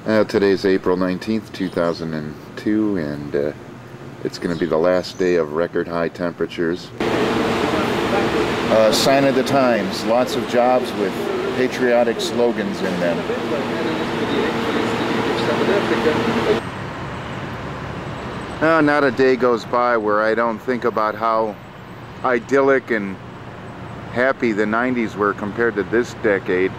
Today's April 19th, 2002, and it's going to be the last day of record high temperatures. Sign of the times, lots of jobs with patriotic slogans in them. Not a day goes by where I don't think about how idyllic and happy the 90s were compared to this decade.